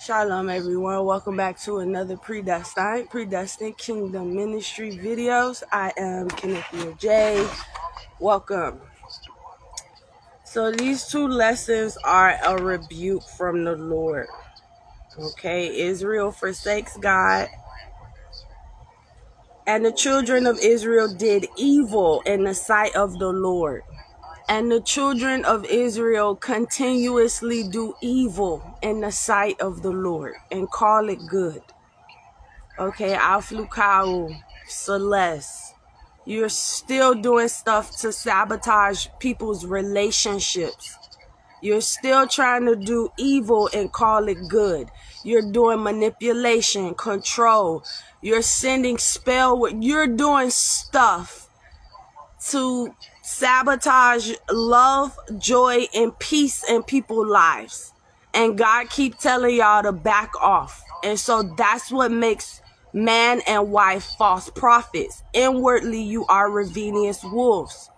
Shalom everyone, welcome back to another Predestined Kingdom Ministry videos. I am Kennethia J. Welcome. So these two lessons are a rebuke from the Lord. Okay, Israel forsakes God, and the children of Israel did evil in the sight of the Lord. And the children of Israel continuously do evil in the sight of the Lord and call it good. Okay, Alflukau, Celeste, you're still doing stuff to sabotage people's relationships. You're still trying to do evil and call it good. You're doing manipulation, control. You're sending you're doing stuff to sabotage love, joy, and peace in people's lives. And God keep telling y'all to back off. And so that's what makes man and wife false prophets. Inwardly, you are ravenous wolves.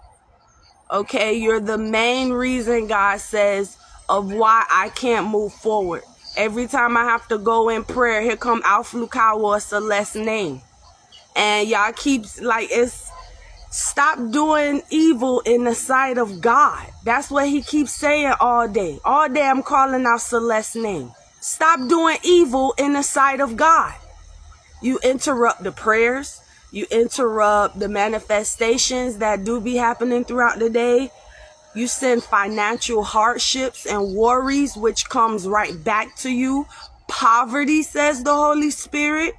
Okay, you're the main reason God says of why I can't move forward. Every time I have to go in prayer, here come Alflukau or Celeste's name. And y'all keeps stop doing evil in the sight of God. That's what he keeps saying all day. All day I'm calling out Celeste's name. Stop doing evil in the sight of God. You interrupt the prayers. You interrupt the manifestations that do be happening throughout the day. You send financial hardships and worries, which comes right back to you. Poverty, says the Holy Spirit.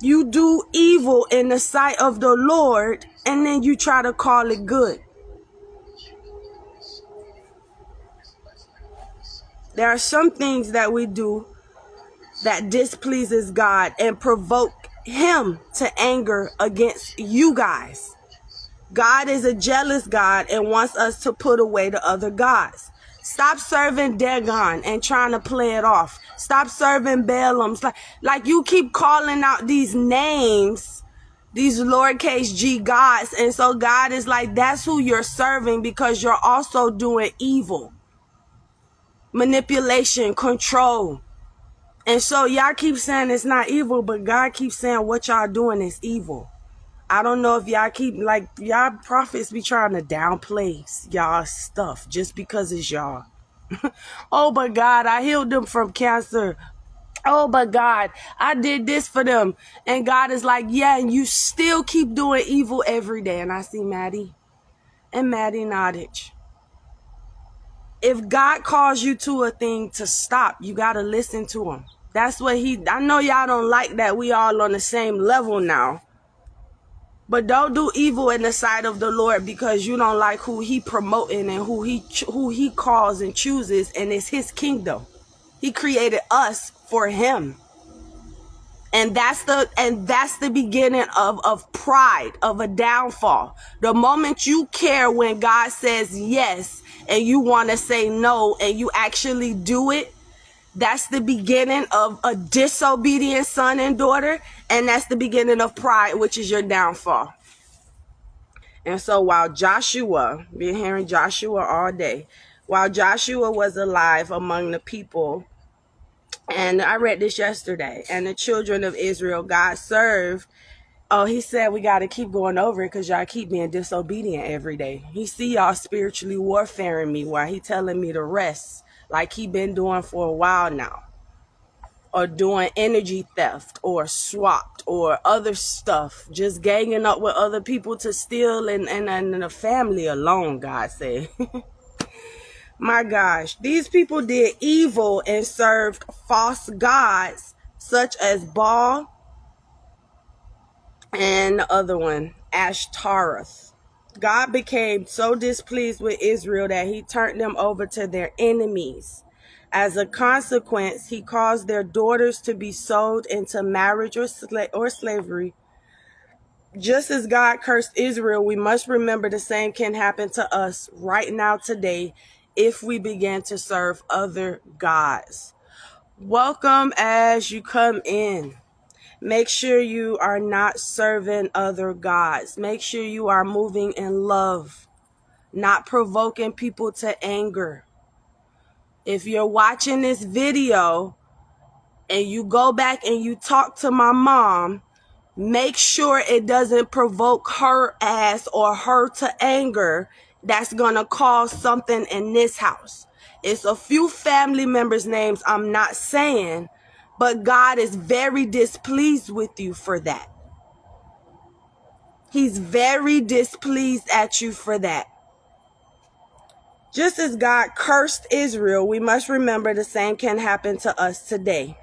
You do evil in the sight of the Lord, and then you try to call it good. There are some things that we do that displeases God and provoke him to anger against you guys. God is a jealous God and wants us to put away the other gods. Stop serving Dagon and trying to play it off. Stop serving Balaams. Like you keep calling out these names, these lowercase g gods. And so God is like, that's who you're serving because you're also doing evil. Manipulation, control. And so y'all keep saying it's not evil, but God keeps saying what y'all doing is evil. I don't know if y'all prophets be trying to downplay y'all stuff just because it's y'all. Oh, but God, I healed them from cancer. Oh, but God, I did this for them. And God is like, yeah, and you still keep doing evil every day. And I see Maddie and Maddie Nottage. If God calls you to a thing to stop, you got to listen to him. That's what I know y'all don't like that we all on the same level now. But don't do evil in the sight of the Lord because you don't like who he promoting and who he calls and chooses, and it's his kingdom. He created us for him. And that's the beginning of pride, of a downfall. The moment you care when God says yes and you want to say no and you actually do it, that's the beginning of a disobedient son and daughter, and that's the beginning of pride, which is your downfall. And so while Joshua, been hearing Joshua all day, while Joshua was alive among the people, and I read this yesterday, and the children of Israel, God served. Oh, he said we got to keep going over it because y'all keep being disobedient every day. He see y'all spiritually warfaring me while he telling me to rest like he been doing for a while now. Or doing energy theft or swapped or other stuff. Just ganging up with other people to steal and the family alone, God said. My gosh, these people did evil and served false gods such as Baal and the other one, Ashtaroth. God became so displeased with Israel that he turned them over to their enemies. As a consequence, he caused their daughters to be sold into marriage or slavery. Just as God cursed Israel, we must remember the same can happen to us right now today if we begin to serve other gods. Welcome as you come in. Make sure you are not serving other gods. Make sure you are moving in love, not provoking people to anger. If you're watching this video and you go back and you talk to my mom, make sure it doesn't provoke her ass or her to anger that's gonna cause something in this house. It's a few family members' names I'm not saying, but God is very displeased with you for that. He's very displeased at you for that. Just as God cursed Israel, we must remember the same can happen to us today.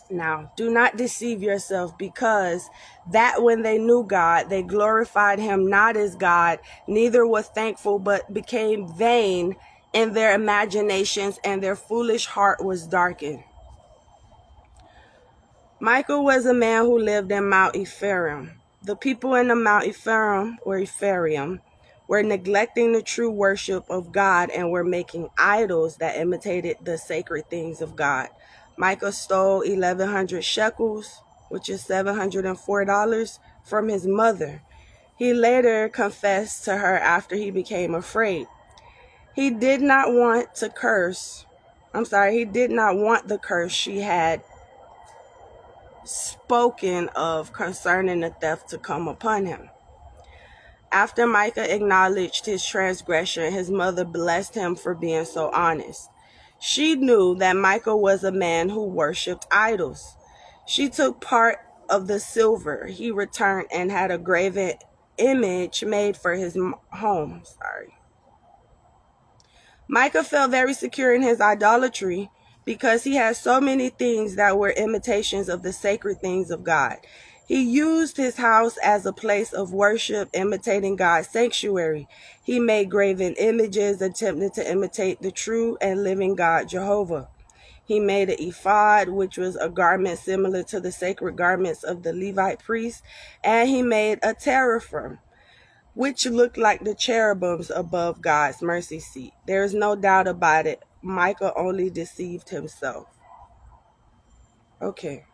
Now, do not deceive yourself, because that when they knew God, they glorified him not as God, neither were thankful, but became vain in their imaginations, and their foolish heart was darkened. Michael was a man who lived in Mount Ephraim. The people in the Mount Ephraim, or Ephraim, were neglecting the true worship of God and were making idols that imitated the sacred things of God. Micah stole 1,100 shekels, which is $704, from his mother. He later confessed to her after he became afraid. He did not want the curse she had spoken of concerning the theft to come upon him. After Micah acknowledged his transgression, his mother blessed him for being so honest. She knew that Micah was a man who worshipped idols. She took part of the silver he returned and had a graven image made for his home. Micah felt very secure in his idolatry because he had so many things that were imitations of the sacred things of God. He used his house as a place of worship, imitating God's sanctuary. He made graven images, attempting to imitate the true and living God, Jehovah. He made an ephod, which was a garment similar to the sacred garments of the Levite priests, and he made a teraphim, which looked like the cherubims above God's mercy seat. There is no doubt about it. Micah only deceived himself. Okay.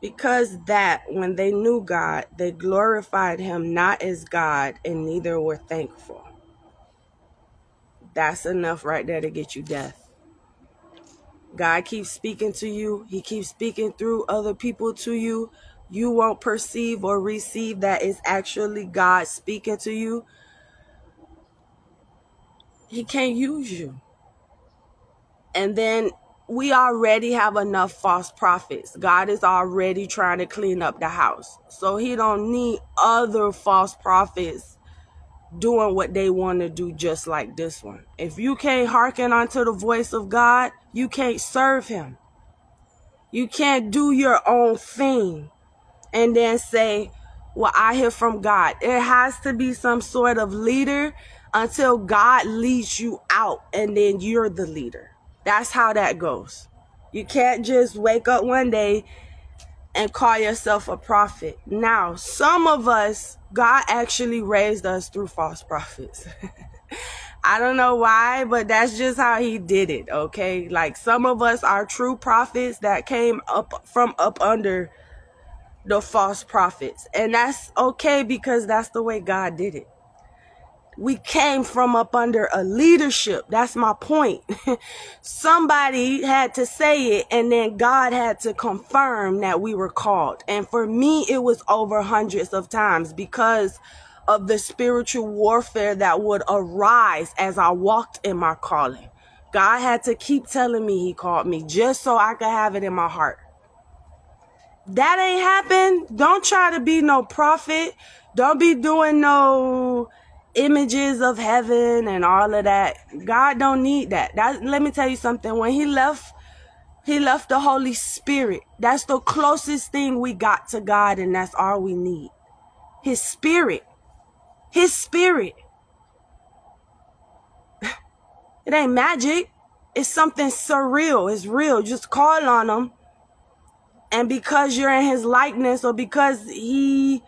Because that when they knew God, they glorified him not as God, and neither were thankful. That's enough right there to get you death. God keeps speaking to you. He keeps speaking through other people to you. You won't perceive or receive that it's actually God speaking to you. He can't use you. And then we already have enough false prophets. God is already trying to clean up the house. So he don't need other false prophets doing what they want to do, just like this one. If you can't hearken unto the voice of God, you can't serve him. You can't do your own thing and then say, well, I hear from God. It has to be some sort of leader until God leads you out, and then you're the leader. That's how that goes. You can't just wake up one day and call yourself a prophet. Now, some of us, God actually raised us through false prophets. I don't know why, but that's just how he did it, okay? Like, some of us are true prophets that came up from up under the false prophets. And that's okay, because that's the way God did it. We came from up under a leadership. That's my point. Somebody had to say it, and then God had to confirm that we were called. And for me, it was over hundreds of times because of the spiritual warfare that would arise as I walked in my calling. God had to keep telling me he called me just so I could have it in my heart. That ain't happened. Don't try to be no prophet. Don't be doing no images of heaven and all of that. God don't need that. Let me tell you something. When he left the Holy Spirit. That's the closest thing we got to God, and that's all we need. His spirit. His spirit. It ain't magic. It's something surreal. It's real. Just call on him. And because you're in his likeness, or because he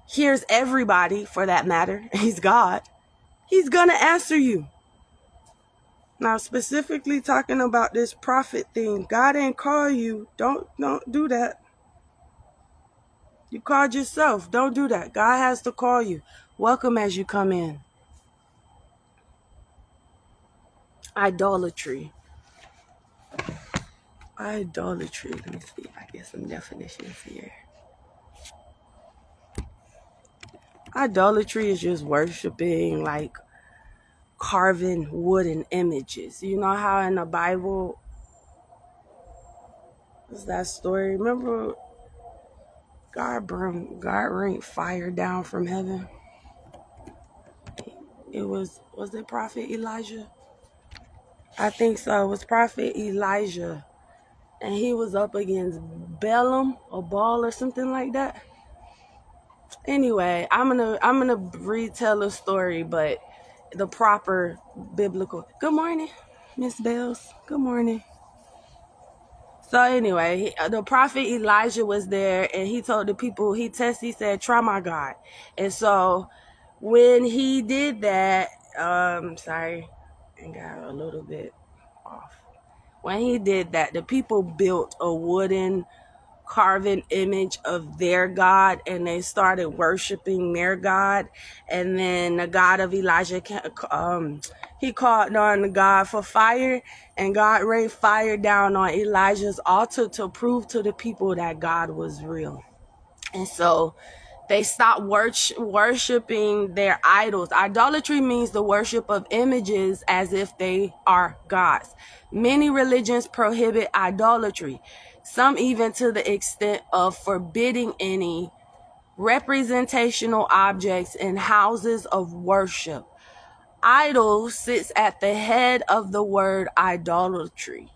hears everybody, for that matter, he's God, he's gonna answer you. Now, specifically talking about this prophet thing, God ain't call you. Don't do that. You called yourself. Don't do that. God has to call you. Welcome as you come in. Idolatry. Idolatry. Let me see if I get some definitions here. Idolatry is just worshiping, like carving wooden images. You know how in the Bible, what's that story? Remember God rained fire down from heaven? Was it Prophet Elijah? I think so. It was Prophet Elijah. And he was up against Balaam or Baal or something like that. Anyway, I'm gonna retell a story, but the proper biblical. Good morning, Miss Bells. Good morning. So anyway, the prophet Elijah was there, and he told the people, he said, try my God. And so when he did that, sorry, I got a little bit off. When he did that, the people built a wooden carving image of their God, and they started worshiping their God. And then the God of Elijah, he called on the God for fire, and God rained fire down on Elijah's altar to prove to the people that God was real. And so they stopped worshiping their idols. Idolatry means the worship of images as if they are gods. Many religions prohibit idolatry, some even to the extent of forbidding any representational objects in houses of worship. Idol sits at the head of the word idolatry.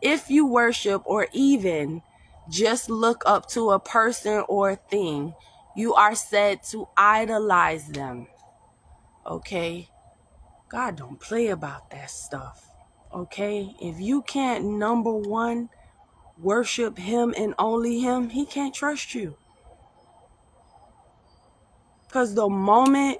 If you worship or even just look up to a person or thing, you are said to idolize them. Okay? God don't play about that stuff. Okay? If you can't, number one, worship him and only him, he can't trust you. Because the moment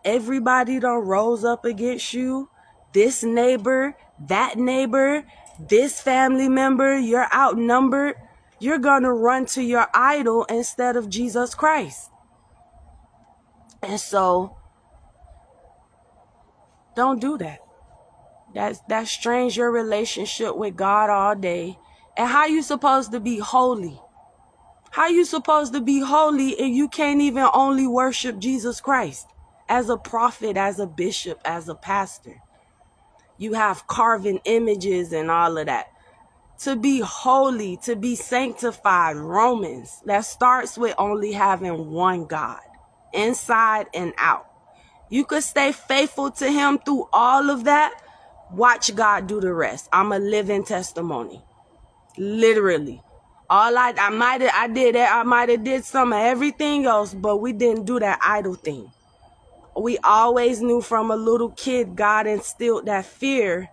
everybody done rose up against you, this neighbor, that neighbor, this family member, you're outnumbered, you're gonna run to your idol instead of Jesus Christ. And so don't do that. That strains your relationship with God all day. And how you supposed to be holy? How you supposed to be holy and you can't even only worship Jesus Christ as a prophet, as a bishop, as a pastor? You have carving images and all of that. To be holy, to be sanctified, Romans, that starts with only having one God, inside and out. You could stay faithful to him through all of that. Watch God do the rest. I'm a living testimony. Literally. I might have did some of everything else, but we didn't do that idol thing. We always knew from a little kid, God instilled that fear.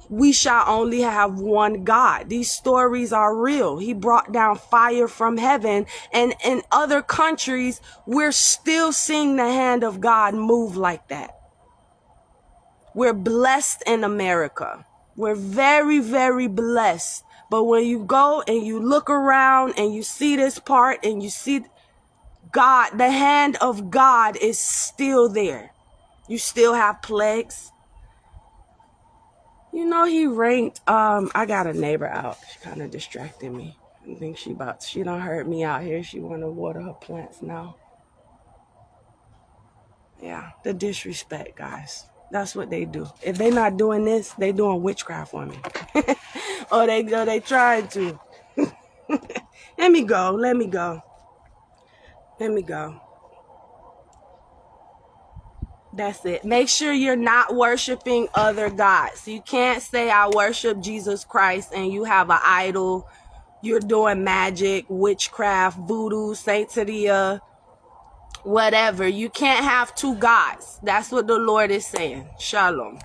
We shall only have one God. These stories are real. He brought down fire from heaven. And in other countries, we're still seeing the hand of God move like that. We're blessed in America. We're very, very blessed. But when you go and you look around and you see this part and you see God, the hand of God is still there. You still have plagues. You know, he ranked, I got a neighbor out. She kind of distracted me. I think she done heard me out here. She want to water her plants now. Yeah, the disrespect, guys. That's what they do. If they not doing this, they doing witchcraft on me. or they trying to. Let me go. That's it. Make sure you're not worshiping other gods. You can't say I worship Jesus Christ and you have an idol. You're doing magic, witchcraft, voodoo, Santeria, whatever. You can't have two gods. That's what the Lord is saying. Shalom.